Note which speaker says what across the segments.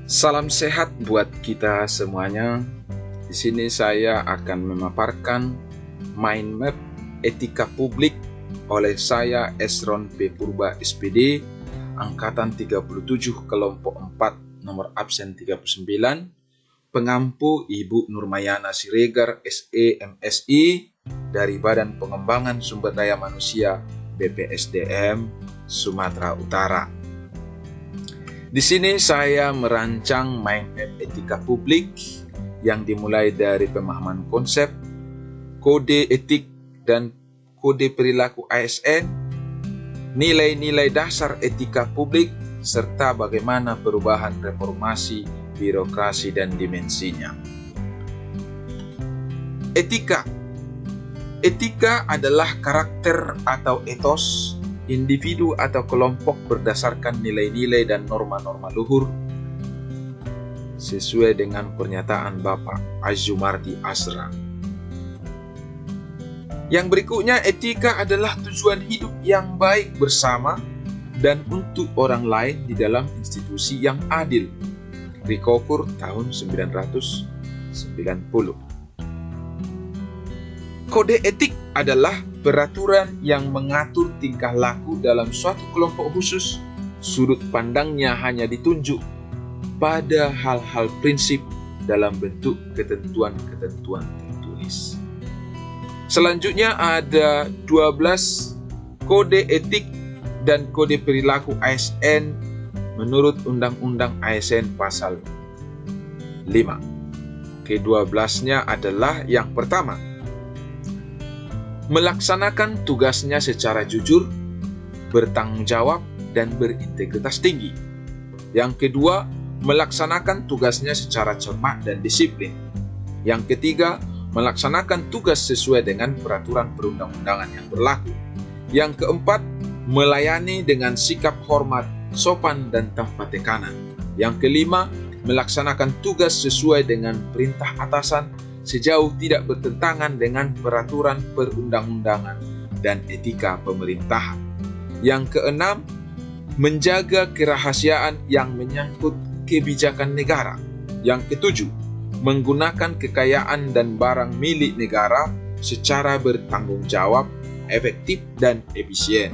Speaker 1: Salam sehat buat kita semuanya. Di sini saya akan memaparkan mind map etika publik oleh saya Esron P. Purba SPD, angkatan 37 kelompok 4 nomor absen 39, pengampu Ibu Nurmayana Siregar SE MSI dari Badan Pengembangan Sumber Daya Manusia BPSDM Sumatera Utara. Di sini saya merancang mind map etika publik yang dimulai dari pemahaman konsep, kode etik dan kode perilaku ASN, nilai-nilai dasar etika publik, serta bagaimana perubahan reformasi birokrasi dan dimensinya. Etika adalah karakter atau etos individu atau kelompok berdasarkan nilai-nilai dan norma-norma luhur sesuai dengan pernyataan Bapak Azumardi Azra. Yang berikutnya, etika adalah tujuan hidup yang baik bersama dan untuk orang lain di dalam institusi yang adil. Rikokur tahun 1990. Kode etik adalah peraturan yang mengatur tingkah laku dalam suatu kelompok khusus. Sudut pandangnya hanya ditunjuk pada hal-hal prinsip dalam bentuk ketentuan-ketentuan tertulis. Selanjutnya ada 12 kode etik dan kode perilaku ASN menurut Undang-Undang ASN Pasal 5. Ke-12-nya adalah yang pertama, melaksanakan tugasnya secara jujur, bertanggung jawab, dan berintegritas tinggi. Yang kedua, melaksanakan tugasnya secara cermat dan disiplin. Yang ketiga, melaksanakan tugas sesuai dengan peraturan perundang-undangan yang berlaku. Yang keempat, melayani dengan sikap hormat, sopan, dan tanpa tekanan. Yang kelima, melaksanakan tugas sesuai dengan perintah atasan sejauh tidak bertentangan dengan peraturan perundang-undangan dan etika pemerintahan. Yang keenam, menjaga kerahasiaan yang menyangkut kebijakan negara. Yang ketujuh, menggunakan kekayaan dan barang milik negara secara bertanggung jawab, efektif, dan efisien.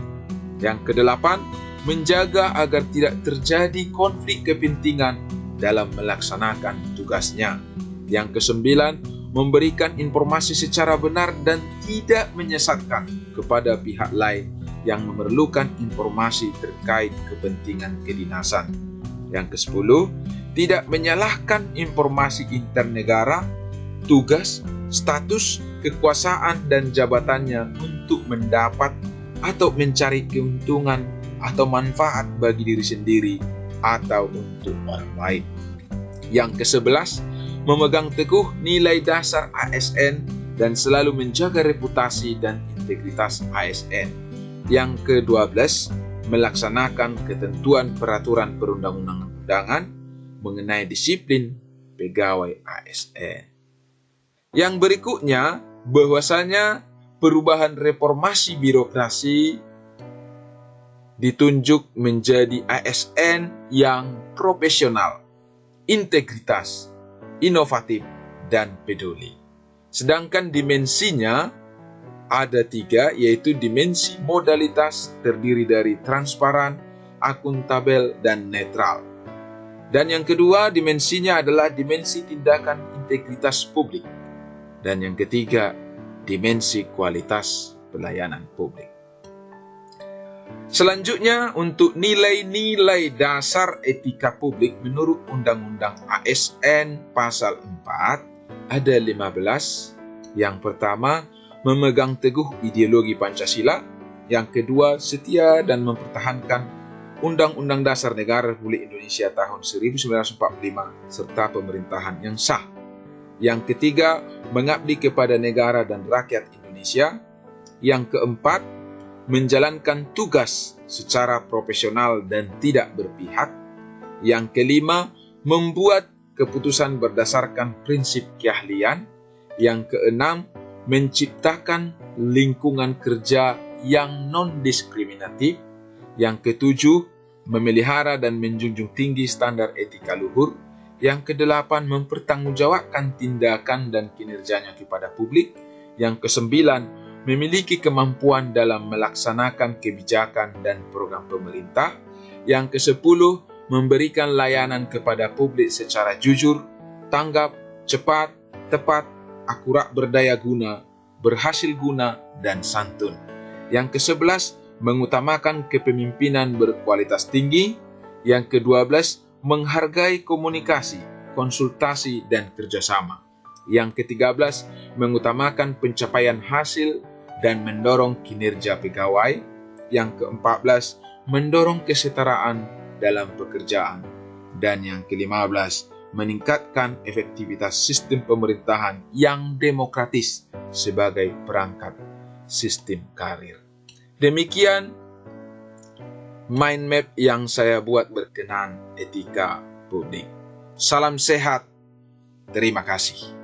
Speaker 1: Yang kedelapan, menjaga agar tidak terjadi konflik kepentingan dalam melaksanakan tugasnya. Yang kesembilan, memberikan informasi secara benar dan tidak menyesatkan kepada pihak lain yang memerlukan informasi terkait kepentingan kedinasan. Yang ke-10, tidak menyalahkan informasi intern negara, tugas, status, kekuasaan, dan jabatannya untuk mendapat atau mencari keuntungan atau manfaat bagi diri sendiri atau untuk orang lain. Yang ke-11, memegang teguh nilai dasar ASN dan selalu menjaga reputasi dan integritas ASN. Yang ke-12, melaksanakan ketentuan peraturan perundang-undangan mengenai disiplin pegawai ASN. Yang berikutnya, bahwasanya perubahan reformasi birokrasi ditunjuk menjadi ASN yang profesional, integritas, inovatif, dan peduli. Sedangkan dimensinya ada 3, yaitu dimensi modalitas terdiri dari transparan, akuntabel, dan netral. Dan yang kedua, dimensinya adalah dimensi tindakan integritas publik. Dan yang ketiga, dimensi kualitas pelayanan publik. Selanjutnya, untuk nilai-nilai dasar etika publik menurut Undang-Undang ASN Pasal 4 ada 15. Yang pertama, memegang teguh ideologi Pancasila. Yang kedua, setia dan mempertahankan Undang-Undang Dasar Negara Republik Indonesia tahun 1945 serta pemerintahan yang sah. Yang ketiga, mengabdi kepada negara dan rakyat Indonesia. Yang keempat, menjalankan tugas secara profesional dan tidak berpihak. Yang kelima, membuat keputusan berdasarkan prinsip keahlian. Yang keenam, menciptakan lingkungan kerja yang non-diskriminatif. Yang ketujuh, memelihara dan menjunjung tinggi standar etika luhur. Yang ke-8, mempertanggungjawabkan tindakan dan kinerjanya kepada publik. Yang ke-9, memiliki kemampuan dalam melaksanakan kebijakan dan program pemerintah. Yang ke-10, memberikan layanan kepada publik secara jujur, tanggap, cepat, tepat, akurat, berdaya guna, berhasil guna, dan santun. Yang ke-11, mengutamakan kepemimpinan berkualitas tinggi. Yang ke-12, menghargai komunikasi, konsultasi, dan kerjasama. Yang ke-13, mengutamakan pencapaian hasil dan mendorong kinerja pegawai. Yang ke-14, mendorong kesetaraan dalam pekerjaan. Dan yang ke-15, meningkatkan efektivitas sistem pemerintahan yang demokratis sebagai perangkat sistem karir. Demikian mind map yang saya buat berkenaan etika publik. Salam sehat. Terima kasih.